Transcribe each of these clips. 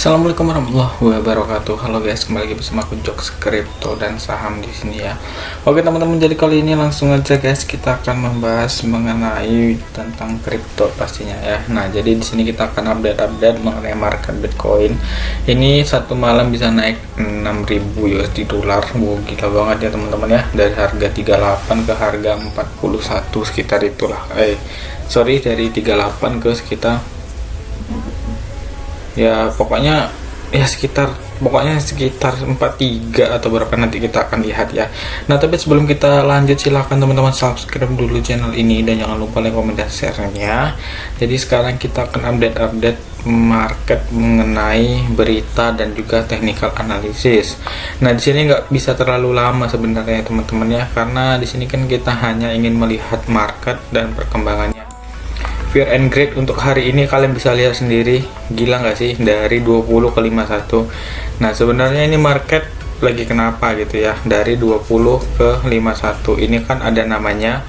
Assalamualaikum warahmatullahi wabarakatuh. Halo guys, kembali lagi bersama aku Jokes Kripto dan saham di sini ya. Oke teman-teman, jadi kali ini langsung aja guys, kita akan membahas mengenai tentang kripto pastinya ya. Nah, jadi di sini kita akan update mengenai market Bitcoin. Ini satu malam bisa naik 6.000 USD dolar. Wow, gila banget ya teman-teman ya. Dari harga 38 ke harga 41 sekitar itulah. Dari 38 ke sekitar ya pokoknya sekitar 43 atau berapa, nanti kita akan lihat ya. Nah, tapi sebelum kita lanjut, silahkan teman-teman subscribe dulu channel ini dan jangan lupa like, komen, dan share-nya. Jadi sekarang kita akan update market mengenai berita dan juga technical analysis. Nah, di sini nggak bisa terlalu lama sebenarnya teman-teman ya, karena di sini kan kita hanya ingin melihat market dan perkembangannya. Fear and Greed untuk hari ini kalian bisa lihat sendiri, gila nggak sih, dari 20 ke 51. Nah, sebenarnya ini market lagi kenapa gitu ya, dari 20 ke 51 ini kan ada namanya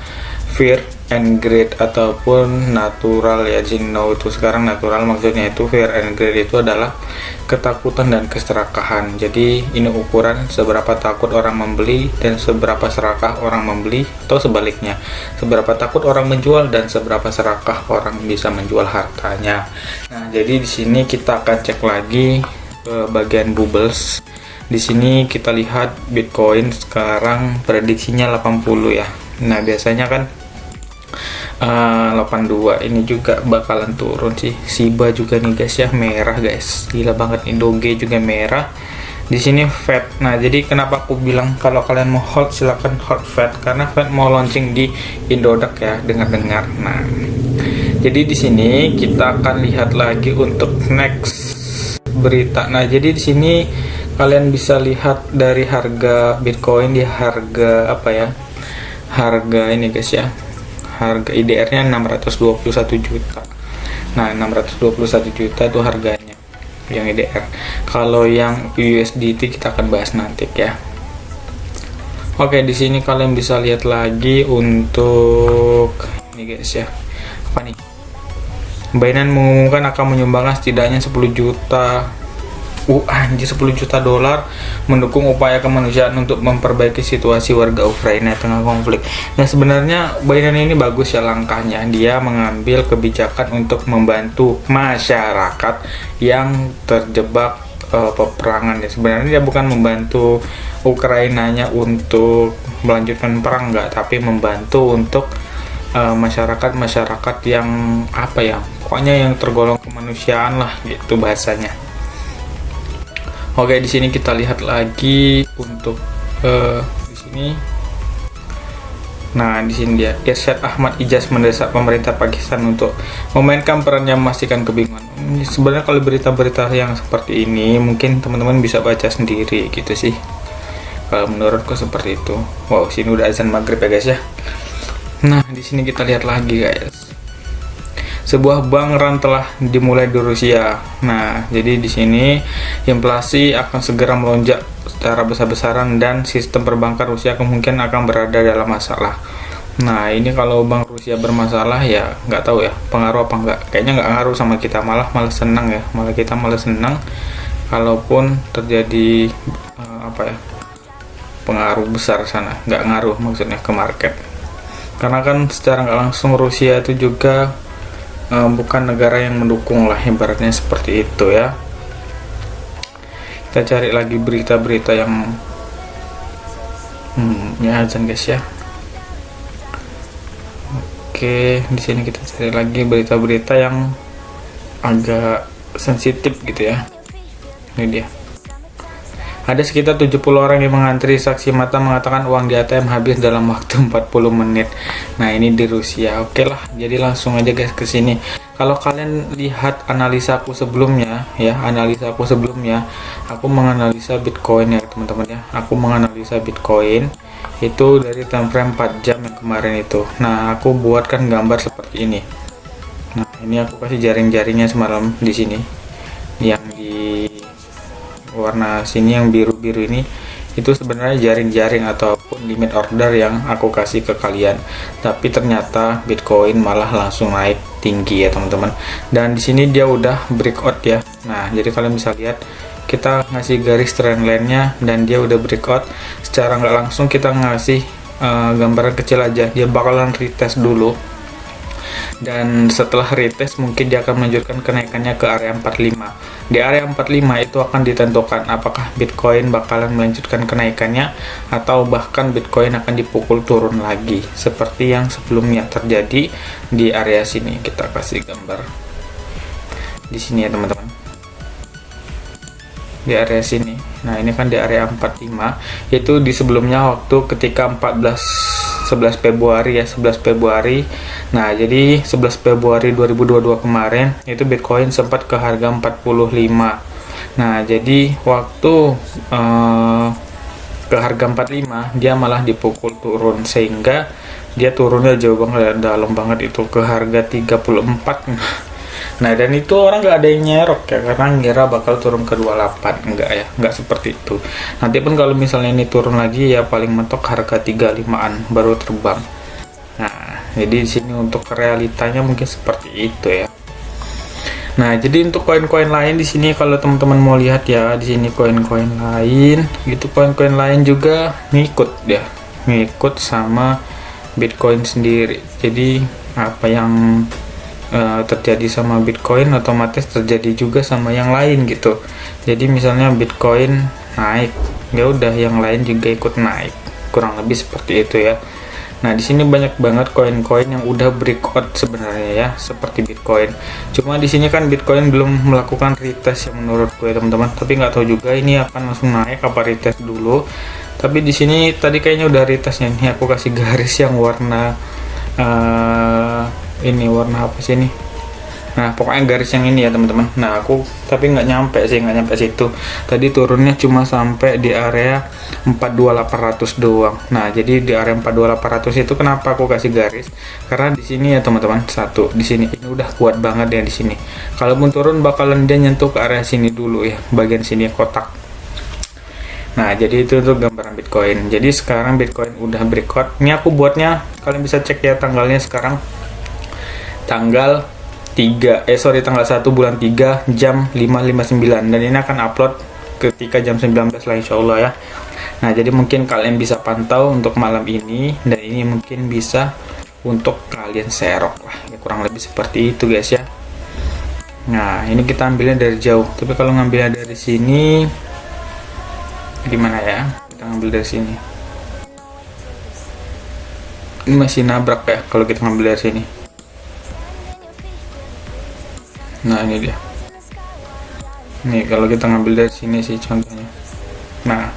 Fear and Greed ataupun natural ya. Jino itu sekarang natural, maksudnya itu Fear and Greed itu adalah ketakutan dan keserakahan. Jadi ini ukuran seberapa takut orang membeli dan seberapa serakah orang membeli, atau sebaliknya, seberapa takut orang menjual dan seberapa serakah orang bisa menjual hartanya. Nah, jadi di sini kita akan cek lagi ke bagian bubbles. Di sini kita lihat Bitcoin sekarang prediksinya 80 ya. Nah, biasanya kan 82 ini juga bakalan turun sih. Shiba juga nih guys ya, merah guys, gila banget nih. Doge juga merah. Di sini Fed. Nah, jadi kenapa aku bilang kalau kalian mau hold silakan hold Fed, karena Fed mau launching di Indodax ya, dengar-dengar. Nah, jadi di sini kita akan lihat lagi untuk next berita. Nah, jadi di sini kalian bisa lihat dari harga Bitcoin di harga apa ya? Harga ini guys ya. Harga IDR-nya 621 juta. Nah, 621 juta itu harganya yang IDR. Kalau yang USDT kita akan bahas nanti ya. Oke, di sini kalian bisa lihat lagi untuk ini guys ya. Apa nih? Binance mengumumkan akan menyumbangkan setidaknya 10 juta 10 juta dolar mendukung upaya kemanusiaan untuk memperbaiki situasi warga Ukraina tengah konflik. Nah, sebenarnya Binance ini bagus ya langkahnya. Dia mengambil kebijakan untuk membantu masyarakat yang terjebak peperangan ya. Sebenarnya dia bukan membantu Ukrainanya untuk melanjutkan perang, enggak, tapi membantu untuk masyarakat yang apa ya, pokoknya yang tergolong kemanusiaan lah gitu bahasanya. Oke, di sini kita lihat lagi untuk di sini. Nah, di sini dia Irsyad Ahmad Ijaz mendesak pemerintah Pakistan untuk memainkan perannya memastikan kebingungan. Sebenarnya kalau berita-berita yang seperti ini mungkin teman-teman bisa baca sendiri gitu sih. Kalau menurutku seperti itu. Wow, sini udah azan maghrib ya guys ya. Nah, di sini kita lihat lagi guys. Sebuah bank run telah dimulai di Rusia. Nah, jadi di sini inflasi akan segera melonjak secara besar-besaran dan sistem perbankan Rusia kemungkinan akan berada dalam masalah. Nah, ini kalau bank Rusia bermasalah ya nggak tahu ya pengaruh apa enggak. Kayaknya nggak ngaruh sama kita, malah senang ya. Kita malah senang kalaupun terjadi pengaruh besar sana. Nggak ngaruh maksudnya ke market. Karena kan secara nggak langsung Rusia itu juga bukan negara yang mendukung lah, ibaratnya seperti itu ya. Kita cari lagi berita-berita yang ya azan guys ya. Oke, di sini kita cari lagi berita-berita yang agak sensitif gitu ya. Ini dia. Ada sekitar 70 orang yang mengantri, saksi mata mengatakan uang di ATM habis dalam waktu 40 menit. Nah, ini di Rusia. Oke lah, jadi langsung aja guys ke sini. Kalau kalian lihat analisaku sebelumnya ya, aku menganalisa Bitcoin ya teman-teman ya. Aku menganalisa Bitcoin itu dari time frame 4 jam yang kemarin itu. Nah, aku buatkan gambar seperti ini. Nah, ini aku kasih jaring-jaringnya semalam di sini. Yang di warna sini yang biru-biru ini itu sebenarnya jaring-jaring ataupun limit order yang aku kasih ke kalian, tapi ternyata Bitcoin malah langsung naik tinggi ya teman-teman. Dan di sini dia udah breakout ya. Nah, jadi kalian bisa lihat kita ngasih garis trendline-nya dan dia udah breakout. Secara nggak langsung kita ngasih gambaran kecil aja, dia bakalan retest dulu. Dan setelah retest mungkin dia akan melanjutkan kenaikannya ke area 45. Di area 45 itu akan ditentukan apakah Bitcoin bakalan melanjutkan kenaikannya atau bahkan Bitcoin akan dipukul turun lagi seperti yang sebelumnya terjadi di area sini. Kita kasih gambar di sini ya teman-teman, di area sini. Nah, ini kan di area 45, itu di sebelumnya waktu ketika 11 Februari ya, 11 Februari. Nah, jadi 11 Februari 2022 kemarin itu Bitcoin sempat ke harga 45. Nah, jadi waktu ke harga 45 dia malah dipukul turun sehingga dia turunnya jauh banget, dalam banget itu ke harga 34. Nah, dan itu orang nggak ada yang nyerok ya, karena ngira bakal turun ke 28. Enggak ya, nggak seperti itu. Nanti pun kalau misalnya ini turun lagi ya paling mentok harga 35-an baru terbang. Nah, jadi di sini untuk realitanya mungkin seperti itu ya. Nah, jadi untuk koin-koin lain di sini kalau teman-teman mau lihat ya, di sini koin-koin lain, gitu koin-koin lain juga ngikut ya, ngikut sama Bitcoin sendiri. Jadi apa yang terjadi sama Bitcoin otomatis terjadi juga sama yang lain gitu. Jadi misalnya Bitcoin naik, ya udah yang lain juga ikut naik, kurang lebih seperti itu ya. Nah, di sini banyak banget koin-koin yang udah breakout sebenarnya ya, seperti Bitcoin. Cuma di sini kan Bitcoin belum melakukan retest yang menurutku ya teman-teman. Tapi nggak tahu juga ini akan langsung naik apa retest dulu. Tapi di sini tadi kayaknya udah retestnya. Ini aku kasih garis yang warna ini warna apa sih ini? Nah, pokoknya garis yang ini ya teman-teman. Nah, aku tapi nggak nyampe situ. Tadi turunnya cuma sampai di area 42800 doang. Nah, jadi di area 42800 itu kenapa aku kasih garis? Karena di sini ya teman-teman, satu di sini ini udah kuat banget ya di sini. Kalaupun turun bakalan dia nyentuh ke area sini dulu ya, bagian sini kotak. Nah, jadi itu untuk gambaran Bitcoin. Jadi sekarang Bitcoin udah breakout. Ini aku buatnya, kalian bisa cek ya tanggalnya sekarang. Tanggal 1 bulan 3 jam 5.59, dan ini akan upload ketika jam 19 lah insyaallah ya. Nah, jadi mungkin kalian bisa pantau untuk malam ini, dan ini mungkin bisa untuk kalian serok lah ya, kurang lebih seperti itu guys ya. Nah, ini kita ambilnya dari jauh, tapi kalau ngambilnya dari sini gimana ya, kita ngambil dari sini ini masih nabrak ya kalau kita ngambil dari sini. Nah, ini dia. Nih, kalau kita ngambil dari sini sih contohnya. Nah,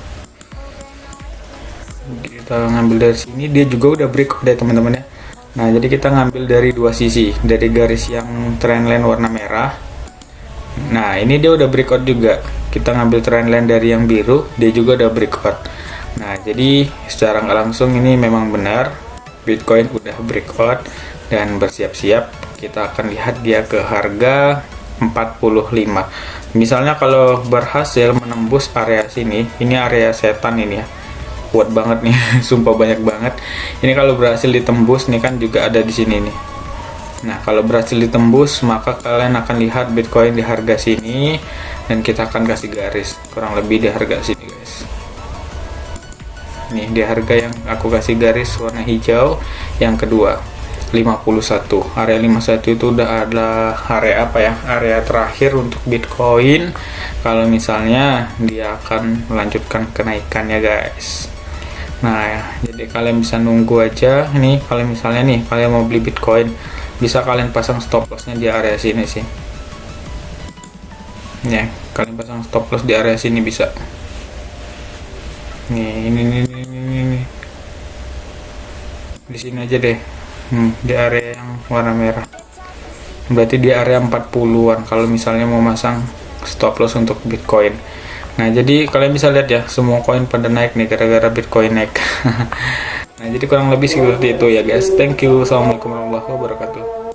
kita ngambil dari sini, dia juga udah breakout ya teman-teman ya. Nah, jadi kita ngambil dari dua sisi, dari garis yang trendline warna merah. Nah, ini dia udah breakout juga. Kita ngambil trendline dari yang biru, dia juga udah breakout. Nah, jadi secara nggak langsung ini memang benar Bitcoin udah breakout dan bersiap-siap. Kita akan lihat dia ke harga 45. Misalnya kalau berhasil menembus area sini, ini area setan ini ya, kuat banget nih. Sumpah banyak banget ini. Kalau berhasil ditembus nih kan juga ada di sini nih. Nah, kalau berhasil ditembus maka kalian akan lihat Bitcoin di harga sini, dan kita akan kasih garis kurang lebih di harga sini guys. Nih di harga yang aku kasih garis warna hijau yang kedua 51. Area 51 itu udah ada area apa ya, area terakhir untuk Bitcoin kalau misalnya dia akan melanjutkan kenaikannya guys. Nah ya, jadi kalian bisa nunggu aja nih. Kalau misalnya nih kalian mau beli Bitcoin, bisa kalian pasang stop lossnya di area sini sih ya. Kalian pasang stop loss di area sini bisa nih, ini di sini aja deh. Di area yang warna merah, berarti di area 40-an kalau misalnya mau masang stop loss untuk Bitcoin. Nah, jadi kalian bisa lihat ya, semua koin pada naik nih gara-gara Bitcoin naik. Nah, jadi kurang lebih seperti itu ya guys. Thank you. Assalamualaikum warahmatullahi wabarakatuh.